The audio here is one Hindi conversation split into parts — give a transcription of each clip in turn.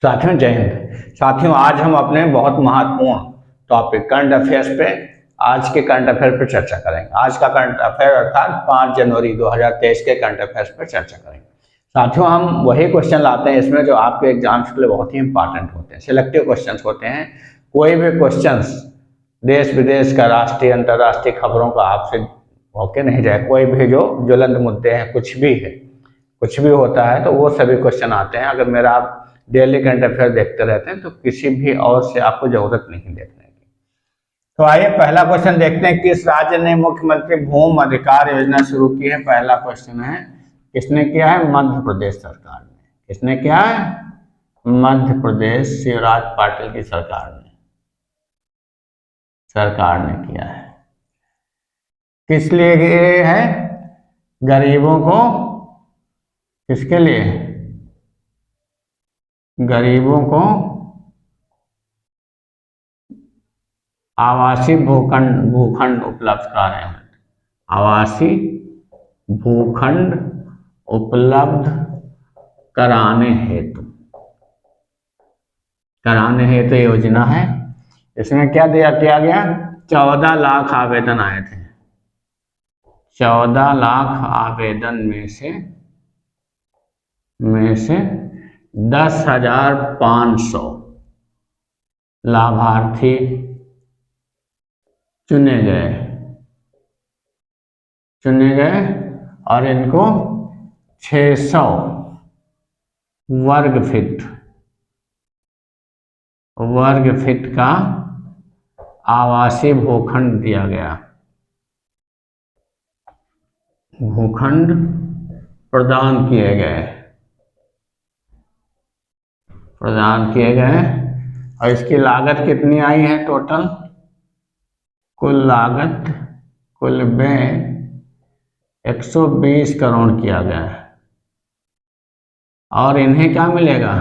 साथियों जय हिंद। साथियों आज हम अपने बहुत महत्वपूर्ण टॉपिक करंट अफेयर्स पे आज के करंट अफेयर पर चर्चा करेंगे। आज का करंट अफेयर अर्थात 5 जनवरी 2023 के करंट अफेयर्स पर चर्चा करेंगे। साथियों हम वही क्वेश्चन लाते हैं इसमें जो आपके एग्जाम्स के लिए बहुत ही इंपॉर्टेंट होते हैं, सिलेक्टिव क्वेश्चन होते हैं। कोई भी क्वेश्चन देश विदेश का, राष्ट्रीय अंतर्राष्ट्रीय खबरों का आपसे होके नहीं जाए। कोई भी जो ज्वलंत मुद्दे हैं, कुछ भी होता है तो वो सभी क्वेश्चन आते हैं। अगर मेरा आप डेली करंट अफेयर देखते रहते हैं तो किसी भी और से आपको जरूरत नहीं देखने की। तो आइए पहला क्वेश्चन देखते हैं, किस राज्य ने मुख्यमंत्री भूमि अधिकार योजना शुरू की है। पहला क्वेश्चन है, किसने किया है? मध्य प्रदेश सरकार ने। किसने किया है? मध्य प्रदेश शिवराज पाटिल की सरकार ने किया है। किस लिए है? गरीबों को, किसके लिए? गरीबों को आवासीय भूखंड उपलब्ध कराने, आवासीय भूखंड उपलब्ध कराने हेतु योजना है। इसमें क्या किया गया? 14 लाख आवेदन आए थे। 14 लाख आवेदन में से 10,500 लाभार्थी चुने गए और इनको 600 वर्ग फीट का आवासीय भूखंड दिया गया। भूखंड प्रदान किए गए और इसकी लागत कितनी आई है? टोटल कुल व्यय 120 करोड़ किया गया है। और इन्हें क्या मिलेगा?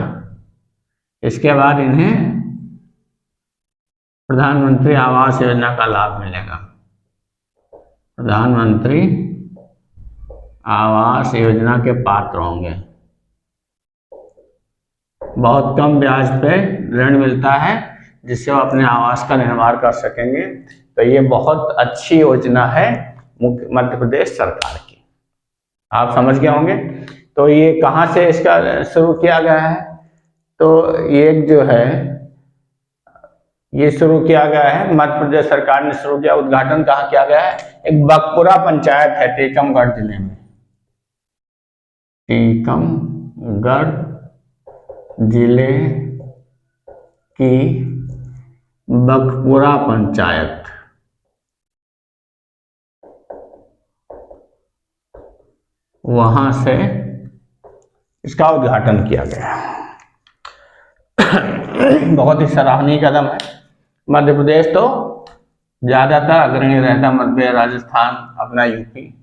इसके बाद इन्हें प्रधानमंत्री आवास योजना का लाभ मिलेगा। प्रधानमंत्री आवास योजना के पात्र होंगे। बहुत कम ब्याज पे ऋण मिलता है जिससे वो अपने आवास का निर्माण कर सकेंगे। तो ये बहुत अच्छी योजना है मध्य प्रदेश सरकार की, आप समझ गए होंगे। तो ये कहाँ से इसका शुरू किया गया है? तो ये जो है ये शुरू किया गया है, मध्य प्रदेश सरकार ने शुरू किया। उद्घाटन कहाँ किया गया है? एक बकपुरा पंचायत है टीकमगढ़ जिले में। टीकमगढ़ जिले की बकपुरा पंचायत, वहां से इसका उद्घाटन किया गया। बहुत ही सराहनीय कदम है। मध्य प्रदेश तो ज्यादातर अग्रणी रहता, मध्य राजस्थान, अपना यूपी।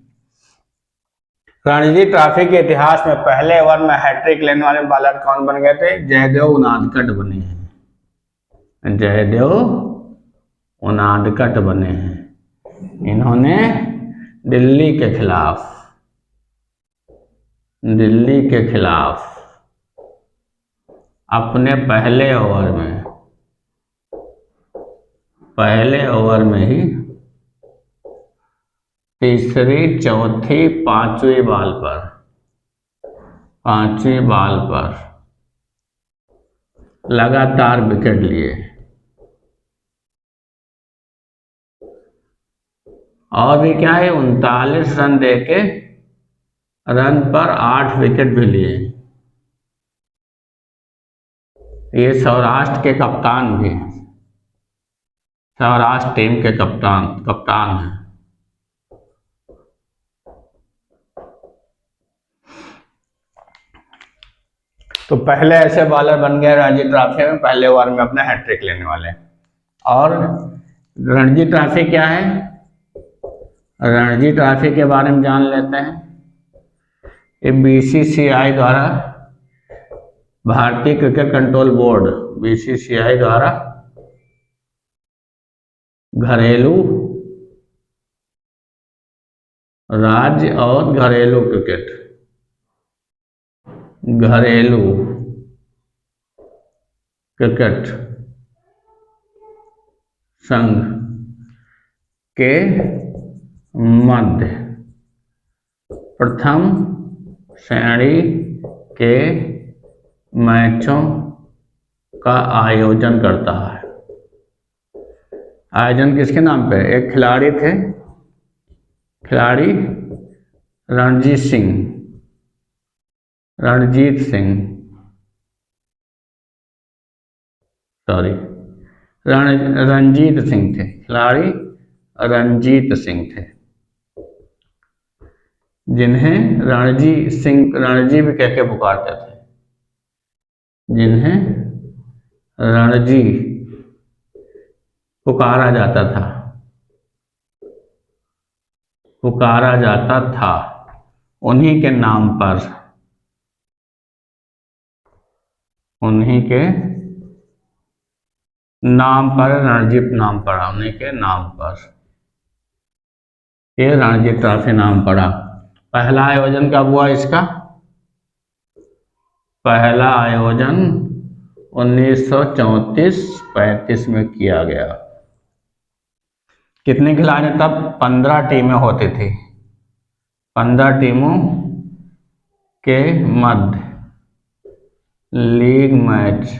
रणजी ट्रॉफी के इतिहास में पहले ओवर में हैट्रिक लेने वाले बॉलर कौन बन गए थे? जयदेव उनादकट बने हैं। जयदेव उनादकट बने हैं। इन्होंने दिल्ली के खिलाफ अपने पहले ओवर में ही तीसरी, चौथी, पांचवी बाल पर लगातार विकेट लिए और भी क्या है, 39 रन देके रन पर 8 विकेट भी लिए। ये सौराष्ट्र के कप्तान भी हैं, सौराष्ट्र टीम के कप्तान हैं। तो पहले ऐसे बॉलर बन गए रणजी ट्रॉफी में, पहले ओवर में अपना हैट्रिक लेने वाले। और रणजी ट्रॉफी क्या है? रणजी ट्रॉफी के बारे में जान लेते हैं। ये बीसीसीआई द्वारा, भारतीय क्रिकेट कंट्रोल बोर्ड, बीसीसीआई द्वारा घरेलू, राज्य और घरेलू क्रिकेट, घरेलू क्रिकेट संघ के मध्य प्रथम श्रेणी के मैचों का आयोजन करता है। आयोजन किसके नाम पे? एक खिलाड़ी थे, खिलाड़ी रणजीत सिंह रणजीत सिंह थे, खिलाड़ी रणजीत सिंह थे, जिन्हें रणजी भी कह के पुकारते थे, जिन्हें रणजी पुकारा जाता था, उन्हीं के नाम पर रणजी नाम पड़ा, उन्हीं के नाम पर ये रणजी ट्रॉफी नाम पड़ा। पहला आयोजन कब हुआ इसका? पहला आयोजन 1934-35 में किया गया। कितने खिलाड़ी? तब 15 टीमें होती थी। 15 टीमों के मध्य लीग मैच,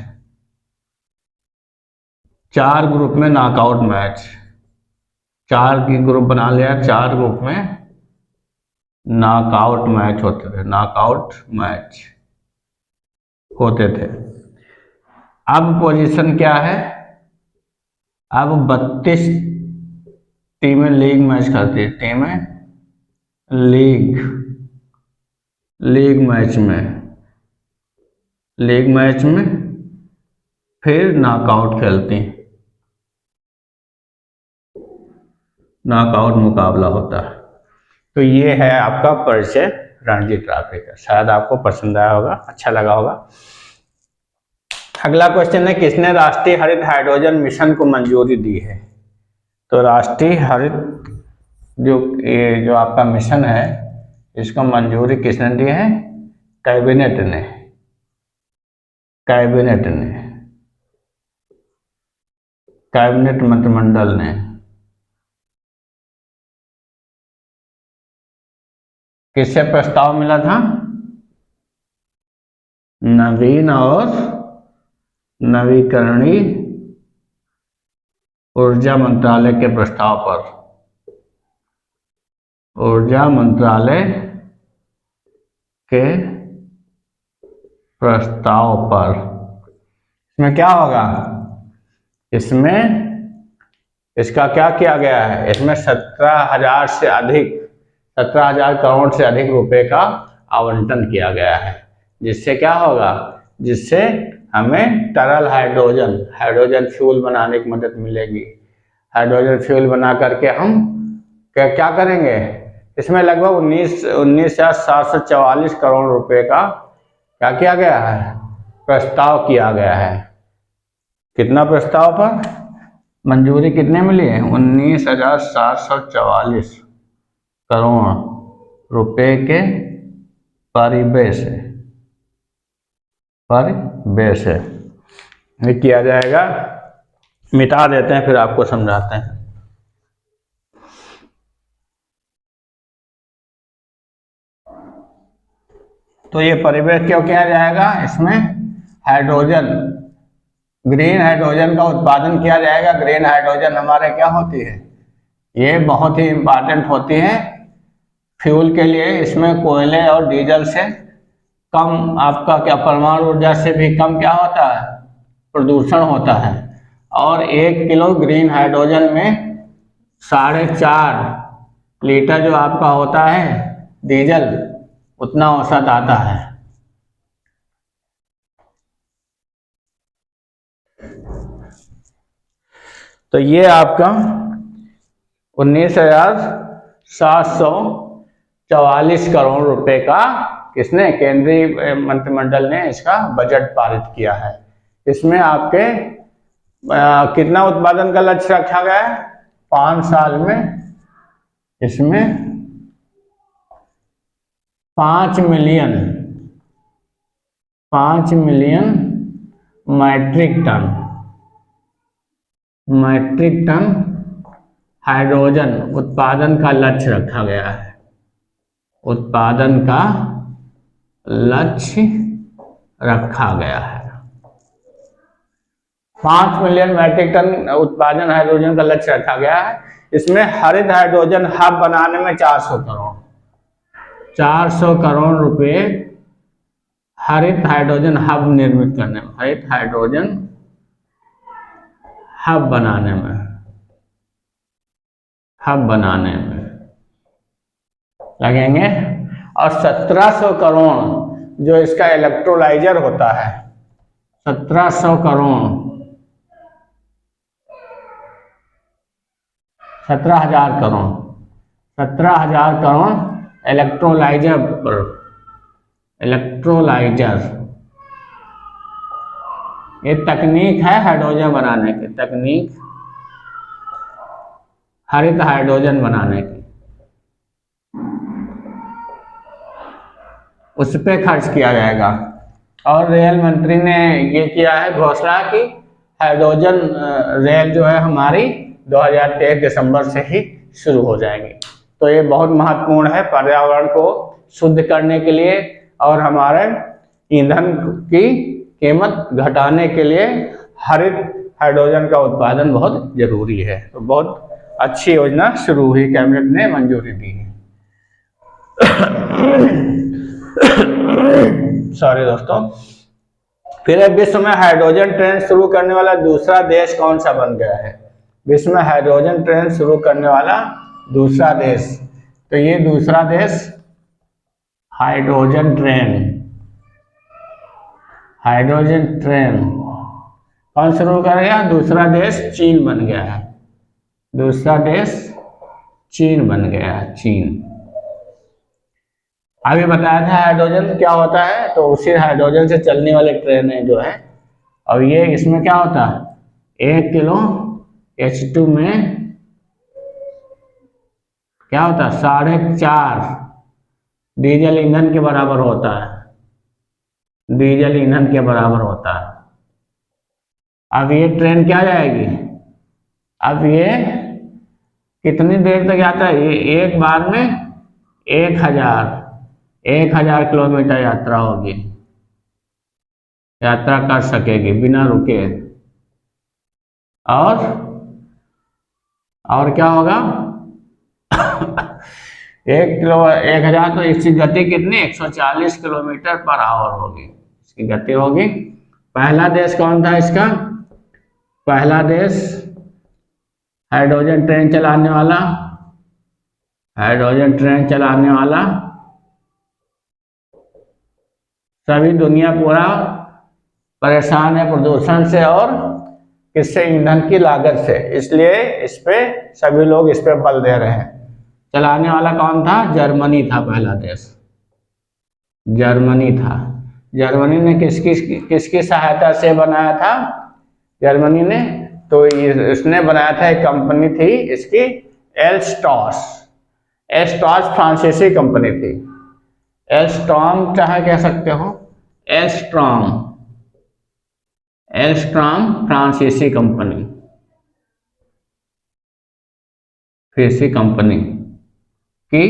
4 ग्रुप में नॉकआउट मैच, 4 की ग्रुप बना लिया, 4 ग्रुप में नॉकआउट मैच होते थे। अब पोजीशन क्या है? अब 32 टीमें लीग मैच करती है, टीमें लीग मैच में फिर नॉकआउट खेलती हैं, नॉकआउट मुकाबला होता है। तो ये है आपका परिचय रणजी ट्रॉफी का। शायद आपको पसंद आया होगा, अच्छा लगा होगा। अगला क्वेश्चन है, किसने राष्ट्रीय हरित हाइड्रोजन मिशन को मंजूरी दी है? तो राष्ट्रीय हरित जो आपका मिशन है, इसको मंजूरी किसने दी है? कैबिनेट मंत्रिमंडल ने। किससे प्रस्ताव मिला था? नवीन और नवीकरणीय ऊर्जा मंत्रालय के प्रस्ताव पर। ऊर्जा मंत्रालय के प्रस्ताव पर। इसमें क्या होगा? इसका क्या किया गया है? इसमें 17,000 करोड़ से अधिक रुपए का आवंटन किया गया है। जिससे क्या होगा? जिससे हमें तरल हाइड्रोजन फ्यूल बनाने की मदद मिलेगी। हाइड्रोजन फ्यूल बना करके हम क्या करेंगे? इसमें लगभग 19,744 करोड़ रुपए का क्या किया गया है? प्रस्ताव किया गया है। कितना प्रस्ताव पर मंजूरी कितने मिली है? 19,744 करोड़ रुपए के परिव्यय से ये किया जाएगा। मिटा देते हैं, फिर आपको समझाते हैं। तो ये परिव्यय क्यों किया जाएगा? इसमें ग्रीन हाइड्रोजन का उत्पादन किया जाएगा। ग्रीन हाइड्रोजन हमारे क्या होती है? ये बहुत ही इम्पोर्टेंट होती है फ्यूल के लिए। इसमें कोयले और डीजल से कम आपका परमाणु ऊर्जा से भी कम क्या होता है? प्रदूषण होता है। और 1 किलो ग्रीन हाइड्रोजन में 4.5 लीटर जो आपका होता है डीजल, उतना औसत आता है। तो ये आपका 19,744 करोड़ रुपए का किसने? केंद्रीय मंत्रिमंडल ने इसका बजट पारित किया है। इसमें आपके कितना उत्पादन का लक्ष्य रखा गया है? 5 साल में इसमें 5 मिलियन मीट्रिक टन हाइड्रोजन उत्पादन का लक्ष्य रखा गया है। उत्पादन का लक्ष्य रखा गया है। 5 मिलियन मीट्रिक टन उत्पादन हाइड्रोजन का लक्ष्य रखा गया है। इसमें हरित हाइड्रोजन हब बनाने में 400 करोड़ रुपए हरित हाइड्रोजन हब निर्मित करने में, हरित हाइड्रोजन हब बनाने में लगेंगे। और 1700 करोड़ जो इसका इलेक्ट्रोलाइजर होता है, 1700 करोड़ 17,000 करोड़ 17,000 करोड़ इलेक्ट्रोलाइजर ये तकनीक है हाइड्रोजन बनाने की, तकनीक हरित हाइड्रोजन बनाने की, उस पर खर्च किया जाएगा। और रेल मंत्री ने ये किया है घोषणा कि हाइड्रोजन रेल जो है हमारी 2023 दिसंबर से ही शुरू हो जाएंगी। तो ये बहुत महत्वपूर्ण है पर्यावरण को शुद्ध करने के लिए और हमारे ईंधन की कीमत घटाने के लिए हरित हाइड्रोजन का उत्पादन बहुत जरूरी है। तो बहुत अच्छी योजना शुरू हुई, कैबिनेट ने मंजूरी दी है। सॉरी दोस्तों। फिर विश्व में हाइड्रोजन ट्रेन शुरू करने वाला दूसरा देश कौन सा बन गया है? विश्व में हाइड्रोजन ट्रेन शुरू करने वाला दूसरा देश, तो ये दूसरा देश हाइड्रोजन ट्रेन कौन शुरू कर गया? दूसरा देश चीन बन गया है। दूसरा देश चीन बन गया है, चीन। अभी बताया था हाइड्रोजन क्या होता है, तो उसी हाइड्रोजन से चलने वाले ट्रेनें जो है, और ये इसमें क्या होता है, 1 किलो H2 में क्या होता है, 4.5 डीजल ईंधन के बराबर होता है, डीजल ईंधन के बराबर होता है। अब ये ट्रेन क्या जाएगी, अब ये कितनी देर तक जाता है, ये एक बार में 1000 किलोमीटर यात्रा होगी, यात्रा कर सकेगी बिना रुके। और क्या होगा 1000, तो इसकी गति कितनी, 140 किलोमीटर पर आवर होगी, इसकी गति होगी। पहला देश कौन था इसका, पहला देश हाइड्रोजन ट्रेन चलाने वाला, सभी दुनिया पूरा परेशान है प्रदूषण से और किससे, ईंधन की लागत से, इसलिए इस पे सभी लोग इस पे बल दे रहे हैं। चलाने वाला कौन था, जर्मनी था, पहला देश जर्मनी था। जर्मनी ने किसकी सहायता से बनाया था, जर्मनी ने, तो इसने बनाया था, एक कंपनी थी इसकी एल्स्टॉस फ्रांसीसी कंपनी थी। एल्स्ट्रॉम चाहे कह सकते हो, एल्स्ट्रॉम फ्रांसीसी कंपनी की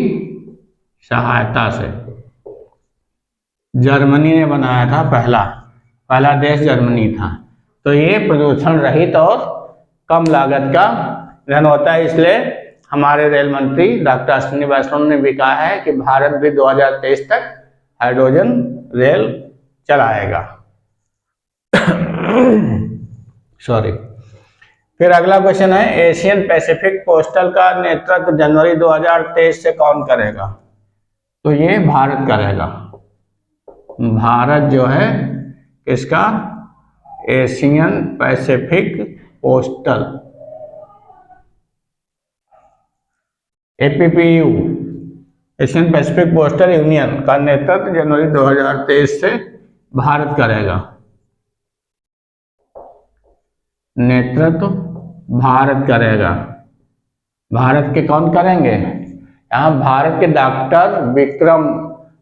सहायता से जर्मनी ने बनाया था, पहला देश जर्मनी था। तो ये प्रदूषण रहित और कम लागत का ईंधन होता है, इसलिए हमारे रेल मंत्री डॉक्टर अश्विनी वैष्णव ने भी कहा है कि भारत भी 2023 तक हाइड्रोजन रेल चलाएगा। सॉरी। फिर अगला क्वेश्चन है, एशियन पैसिफिक पोस्टल का नेतृत्व जनवरी 2023 से कौन करेगा? तो ये भारत करेगा। भारत जो है किसका, Asian Pacific postal, APPU, Asian Pacific postal union का नेतृत्व जनवरी 2023 से भारत करेगा। नेतृत्व भारत करेगा। भारत के कौन करेंगे, यहाँ भारत के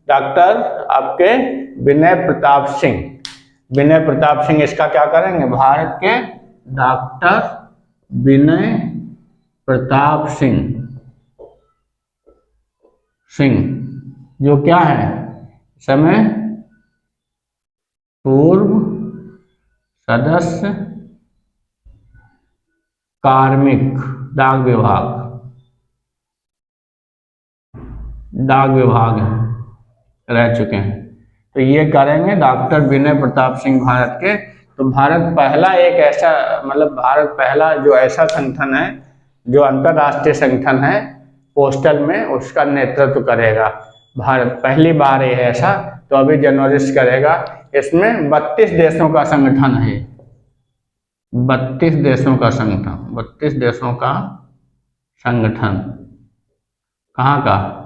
डॉक्टर आपके विनय प्रताप सिंह, विनय प्रताप सिंह, इसका क्या करेंगे, भारत के डॉक्टर विनय प्रताप सिंह जो क्या है समय पूर्व सदस्य कार्मिक डाक विभाग रह चुके हैं। तो ये करेंगे डॉक्टर विनय प्रताप सिंह भारत के। तो भारत पहला एक ऐसा भारत पहला जो ऐसा संगठन है जो अंतरराष्ट्रीय संगठन है पोस्टल में, उसका नेतृत्व करेगा भारत, पहली बार है ऐसा। तो अभी जनवरी से करेगा। इसमें 32 देशों का संगठन है, 32 देशों का संगठन, 32 देशों का संगठन। कहाँ का,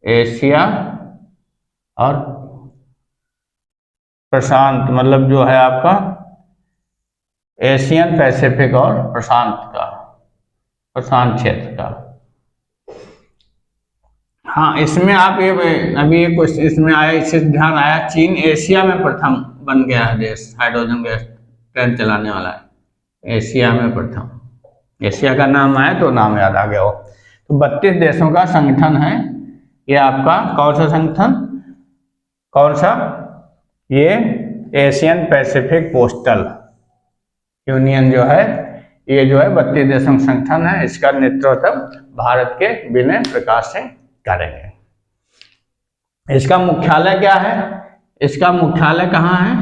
एशिया और प्रशांत, जो है आपका एशियन पैसिफिक और प्रशांत क्षेत्र का। हाँ, इसमें आप ये अभी एक क्वेश्चन इसमें आया, इससे ध्यान आया, चीन एशिया में प्रथम बन गया है देश, हाइड्रोजन गैस ट्रेन चलाने वाला है, एशिया में प्रथम। एशिया का नाम आया तो नाम याद आ गया हो। तो 32 देशों का संगठन है ये आपका। कौन सा संगठन, कौन सा, ये एशियन पैसिफिक पोस्टल यूनियन जो है, ये जो है 32 देशों का संगठन है। इसका नेतृत्व भारत के विनय प्रकाश सिंह करेंगे। इसका मुख्यालय क्या है, इसका मुख्यालय कहाँ है,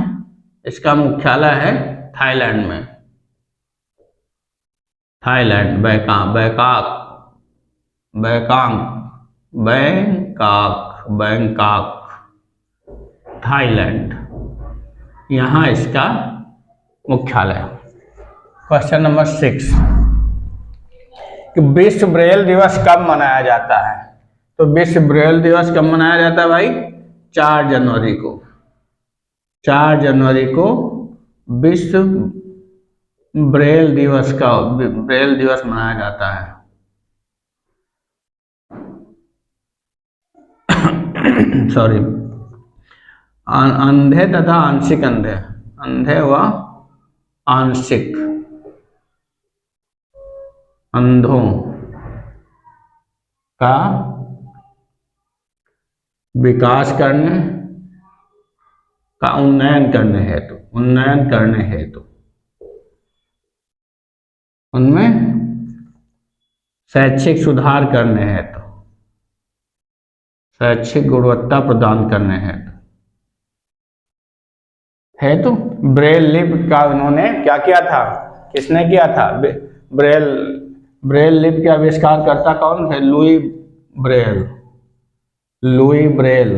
इसका मुख्यालय है थाईलैंड में, थाईलैंड, बैंकॉक, थाईलैंड, यहाँ इसका मुख्यालय। क्वेश्चन नंबर 6 कि विश्व ब्रेल दिवस कब मनाया जाता है। तो विश्व ब्रेल दिवस कब मनाया जाता है भाई, 4 जनवरी को। 4 जनवरी को विश्व ब्रेल दिवस मनाया जाता है। सॉरी, अंधे तथा आंशिक अंधे व आंशिक अंधों का विकास करने का उन्नयन करने हेतु उनमें शैक्षिक सुधार करने हेतु, शैक्षिक गुणवत्ता प्रदान करने हेतु ब्रेल लिपि का उन्होंने क्या किया था, किसने किया था, ब्रेल लिपि के आविष्कारकर्ता कौन थे, लुई ब्रेल।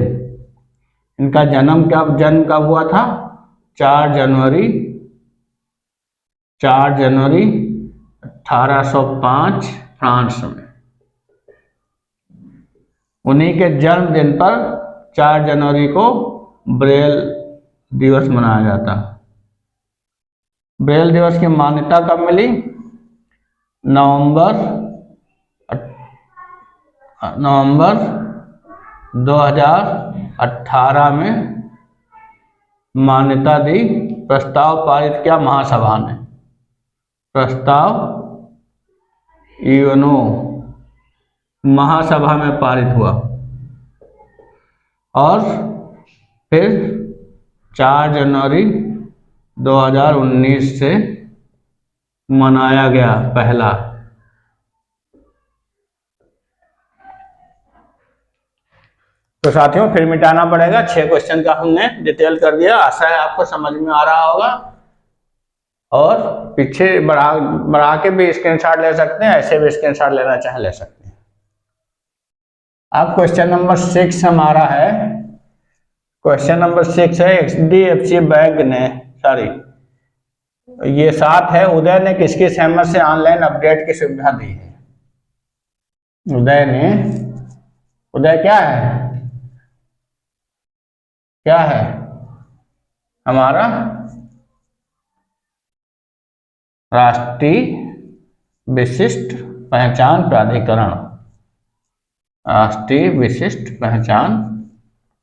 इनका जन्म कब हुआ था, 4 जनवरी 1805 फ्रांस में। उन्हीं के जन्मदिन पर 4 जनवरी को ब्रेल दिवस मनाया जाता है। ब्रेल दिवस की मान्यता कब मिली, नवंबर 2018 में मान्यता दी। प्रस्ताव पारित किया महासभा ने, प्रस्ताव यूएनओ महासभा में पारित हुआ और फिर 4 जनवरी 2019 से मनाया गया पहला। तो साथियों फिर मिटाना पड़ेगा, 6 क्वेश्चन का हमने डिटेल कर दिया। आशा है आपको समझ में आ रहा होगा। और पीछे बढ़ा के भी स्क्रीनशॉट ले सकते हैं, ऐसे भी स्क्रीनशॉट लेना चाहे ले सकते हैं। अब क्वेश्चन नंबर 6 हमारा है, क्वेश्चन नंबर 6 है HDFC बैंक ने, ये 7 है, उदय ने किसकी सहमत से ऑनलाइन अपडेट की सुविधा दी है। उदय क्या है हमारा राष्ट्रीय विशिष्ट पहचान प्राधिकरण, राष्ट्रीय विशिष्ट पहचान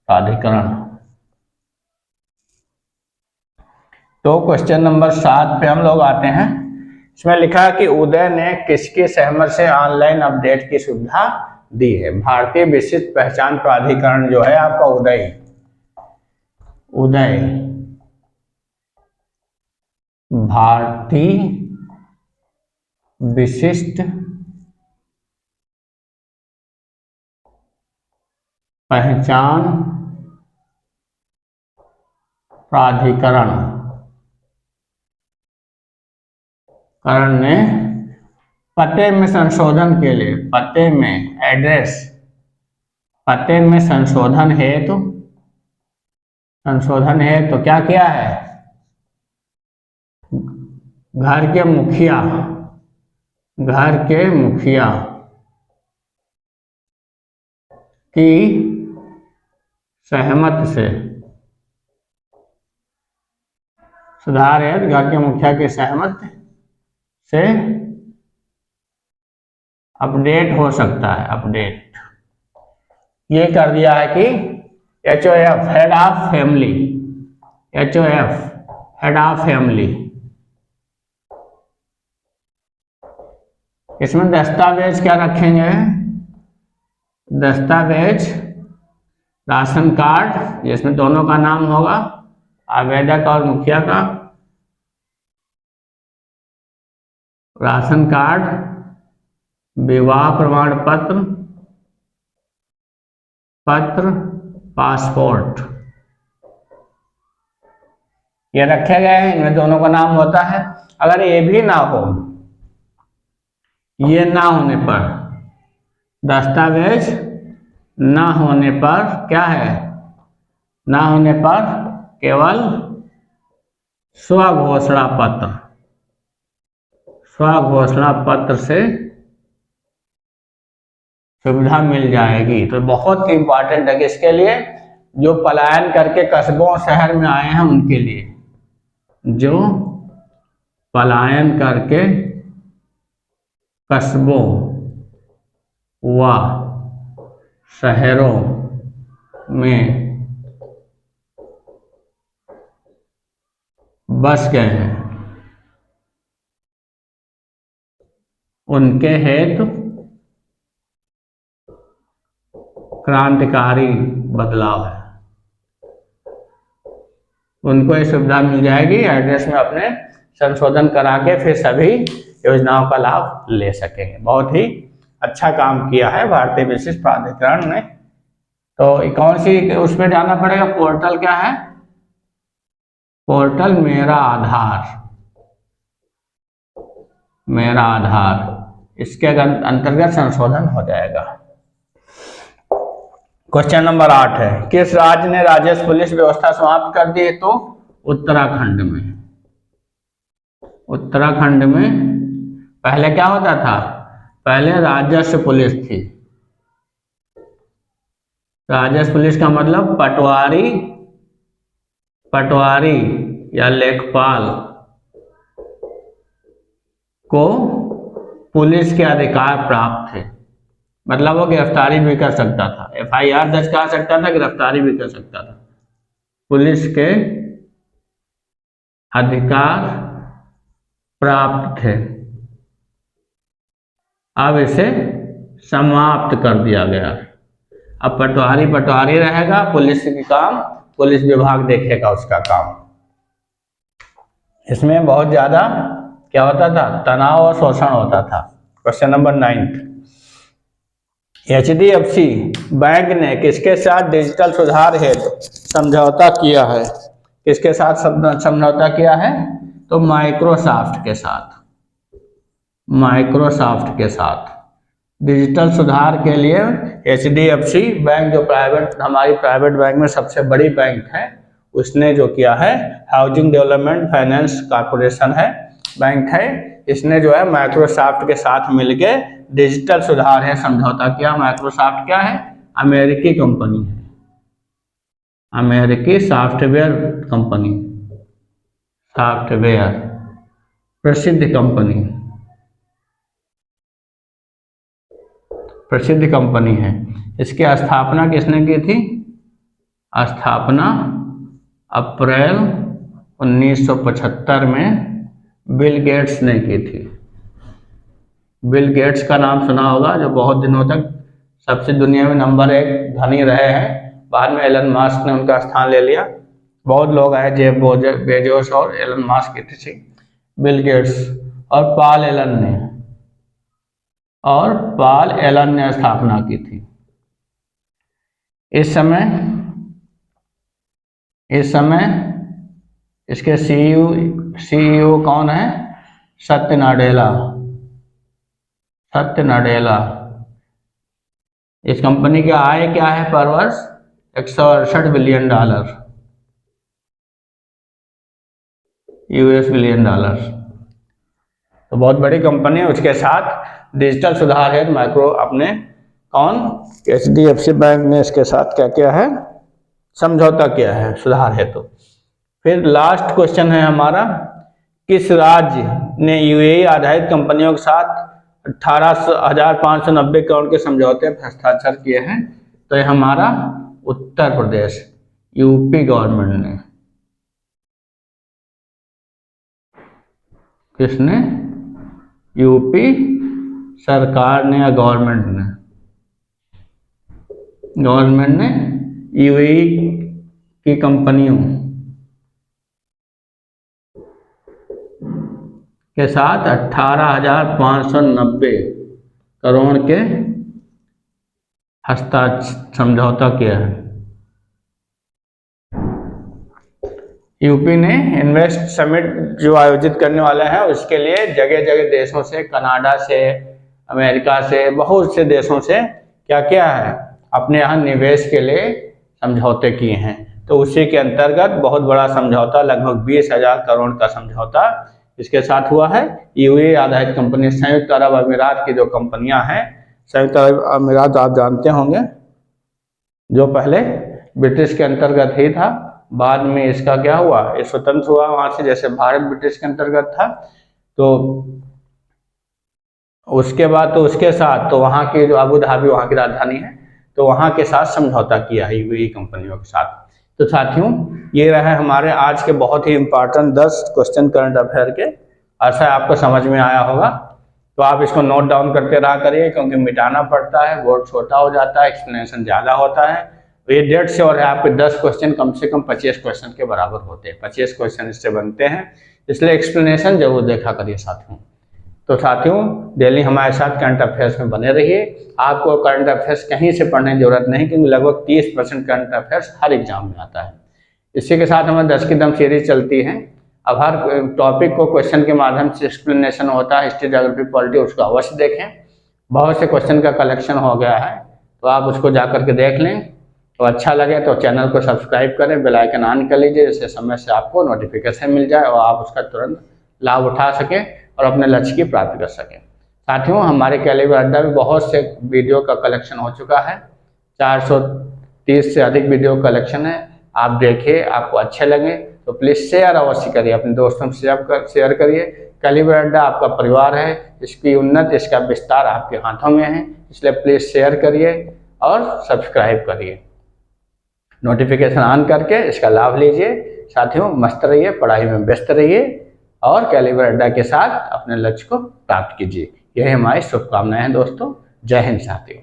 प्राधिकरण। तो क्वेश्चन नंबर 7 पे हम लोग आते हैं। इसमें लिखा है कि उदय ने किसकी सहमति से ऑनलाइन अपडेट की सुविधा दी है। भारतीय विशिष्ट पहचान प्राधिकरण जो है आपका उदय भारतीय विशिष्ट पहचान प्राधिकरण ने पते में संशोधन के लिए पते में संशोधन हेतु क्या किया है? घर के मुखिया की सहमति से सुधार है। घर के मुखिया की सहमति से अपडेट हो सकता है। अपडेट ये कर दिया है कि HOF हेड ऑफ फैमिली इसमें दस्तावेज क्या रखेंगे? दस्तावेज राशन कार्ड जिसमें दोनों का नाम होगा, आवेदक और मुखिया का, राशन कार्ड, विवाह प्रमाण पत्र, पासपोर्ट ये रखे गए हैं। इनमें दोनों का नाम होता है। अगर ये भी ना हो, ये ना होने पर, दस्तावेज ना होने पर क्या है? ना होने पर केवल स्वघोषणा पत्र से सुविधा मिल जाएगी। तो बहुत इंपॉर्टेंट है कि इसके लिए जो पलायन करके कस्बों शहर में आए हैं उनके लिए, जो पलायन करके कस्बों व शहरों में बस गए हैं, उनके हेतु क्रांतिकारी बदलाव है। उनको ये सुविधा मिल जाएगी, एड्रेस में अपने संशोधन करा के फिर सभी योजनाओं का लाभ ले सकेंगे। बहुत ही अच्छा काम किया है भारतीय विशिष्ट प्राधिकरण ने। तो कौन सी उसमें जाना पड़ेगा? पोर्टल क्या है? पोर्टल मेरा आधार इसके अंतर्गत संशोधन हो जाएगा। क्वेश्चन नंबर 8 है, किस राज्य ने राजस्व पुलिस व्यवस्था समाप्त कर दी? तो उत्तराखंड में पहले क्या होता था? पहले राजस्व पुलिस थी। राजस्व पुलिस का मतलब पटवारी या लेखपाल को पुलिस के अधिकार प्राप्त थे। मतलब वो गिरफ्तारी भी कर सकता था, FIR दर्ज कर सकता था, गिरफ्तारी भी कर सकता था। पुलिस के अधिकार प्राप्त थे। अब इसे समाप्त कर दिया गया। अब पटवारी रहेगा, पुलिस की काम पुलिस विभाग देखेगा उसका काम। इसमें बहुत ज्यादा क्या होता था? तनाव और शोषण होता था। क्वेश्चन नंबर 9, HDFC बैंक ने किसके साथ डिजिटल सुधार हेतु समझौता किया है? किसके साथ समझौता किया है? तो माइक्रोसॉफ्ट के साथ डिजिटल सुधार के लिए HDFC बैंक जो हमारी प्राइवेट बैंक में सबसे बड़ी बैंक है, उसने जो किया है, हाउसिंग डेवलपमेंट फाइनेंस कॉर्पोरेशन है, बैंक है, इसने जो है माइक्रोसॉफ्ट के साथ मिलके डिजिटल सुधार है समझौता किया। माइक्रोसॉफ्ट क्या है? अमेरिकी कंपनी है, अमेरिकी सॉफ्टवेयर कंपनी, प्रसिद्ध कंपनी है। इसकी स्थापना किसने की थी? स्थापना अप्रैल 1975 में बिल गेट्स ने की थी। बिल गेट्स का नाम सुना होगा, जो बहुत दिनों तक सबसे दुनिया में नंबर 1 धनी रहे हैं। बाद में एलन मास्क ने उनका स्थान ले लिया। बहुत लोग आए, जेफ बेजोस और एलन मास्क की थी, बिल गेट्स और पॉल एलन ने स्थापना की थी। इस समय इसके सीईओ कौन है? सत्य नाडेला। इस कंपनी की आय क्या है पर वर्ष? $168 बिलियन, US बिलियन डॉलर। तो बहुत बड़ी कंपनी है। उसके साथ डिजिटल सुधार है माइक्रो अपने कौन? HDFC बैंक ने इसके साथ क्या किया है? समझौता किया है सुधार हेतु। फिर लास्ट क्वेश्चन है हमारा, किस राज्य ने UAE आधारित कंपनियों के साथ 18,590 करोड़ के समझौते पर हस्ताक्षर किए हैं? तो ये हमारा उत्तर प्रदेश, यूपी गवर्नमेंट ने। किसने? यूपी सरकार ने या गवर्नमेंट ने UAE की कंपनियों के साथ 18,590 करोड़ के समझौता किया है। यूपी ने इन्वेस्ट समिट जो आयोजित करने वाले हैं, उसके लिए जगह जगह देशों से, कनाडा से, अमेरिका से, बहुत से देशों से क्या किया है? अपने यहाँ निवेश के लिए समझौते किए हैं। तो उसी के अंतर्गत बहुत बड़ा समझौता, लगभग 20,000 करोड़ का समझौता इसके साथ हुआ है। UAE आधारित कंपनी, संयुक्त अरब अमीरात की जो कंपनियां हैं, संयुक्त अरब अमीरात आप जानते होंगे, जो पहले ब्रिटिश के अंतर्गत ही था, बाद में इसका क्या हुआ? ये स्वतंत्र हुआ वहां से, जैसे भारत ब्रिटिश के अंतर्गत था। तो उसके बाद तो उसके साथ तो वहाँ की जो अबू धाबी वहाँ की राजधानी है, तो वहाँ के साथ समझौता किया है UAE कंपनियों के साथ। तो साथियों, ये रहे हमारे आज के बहुत ही इंपॉर्टेंट 10 क्वेश्चन करंट अफेयर के। आशा है आपको समझ में आया होगा। तो आप इसको नोट डाउन करते रहा करिए, क्योंकि मिटाना पड़ता है, बोर्ड छोटा हो जाता है, एक्सप्लेनेशन ज़्यादा होता है। तो ये डेट से और है आपके 10 क्वेश्चन कम से कम 25 क्वेश्चन के बराबर होते हैं। 25 क्वेश्चन इससे बनते हैं, इसलिए एक्सप्लेनेशन जरूर देखा करिए साथियों। तो साथियों, डेली हमारे साथ करंट अफेयर्स में बने रहिए। आपको करंट अफेयर्स कहीं से पढ़ने की जरूरत नहीं, क्योंकि लगभग 30% करंट अफेयर्स हर एग्जाम में आता है। इसी के साथ हमारे 10 की दम सीरीज चलती है। अब हर टॉपिक को क्वेश्चन के माध्यम से एक्सप्लेनेशन होता है, हिस्ट्री, ज्योग्राफी, पॉलिटी, उसको अवश्य देखें। बहुत से क्वेश्चन का कलेक्शन हो गया है, तो आप उसको जा करके देख लें। तो अच्छा लगे तो चैनल को सब्सक्राइब करें, बेल आइकन ऑन कर लीजिए, जिससे समय से आपको नोटिफिकेशन मिल जाए और आप उसका तुरंत लाभ उठा सकें और अपने लक्ष्य की प्राप्ति कर सकें। साथियों, हमारे कैलिबर अड्डा में बहुत से वीडियो का कलेक्शन हो चुका है, 430 से अधिक वीडियो कलेक्शन है। आप देखिए, आपको अच्छे लगे तो प्लीज़ शेयर अवश्य करिए, अपने दोस्तों से शेयर करिए। कैलिबर अड्डा आपका परिवार है, इसकी उन्नति, इसका विस्तार आपके हाथों में है, इसलिए प्लीज़ शेयर करिए और सब्सक्राइब करिए। नोटिफिकेशन ऑन करके इसका लाभ लीजिए। साथियों, मस्त रहिए, पढ़ाई में व्यस्त रहिए और कैलिबर अड्डा के साथ अपने लक्ष्य को प्राप्त कीजिए। यही हमारी शुभकामनाएं हैं दोस्तों। जय हिंद साथियों।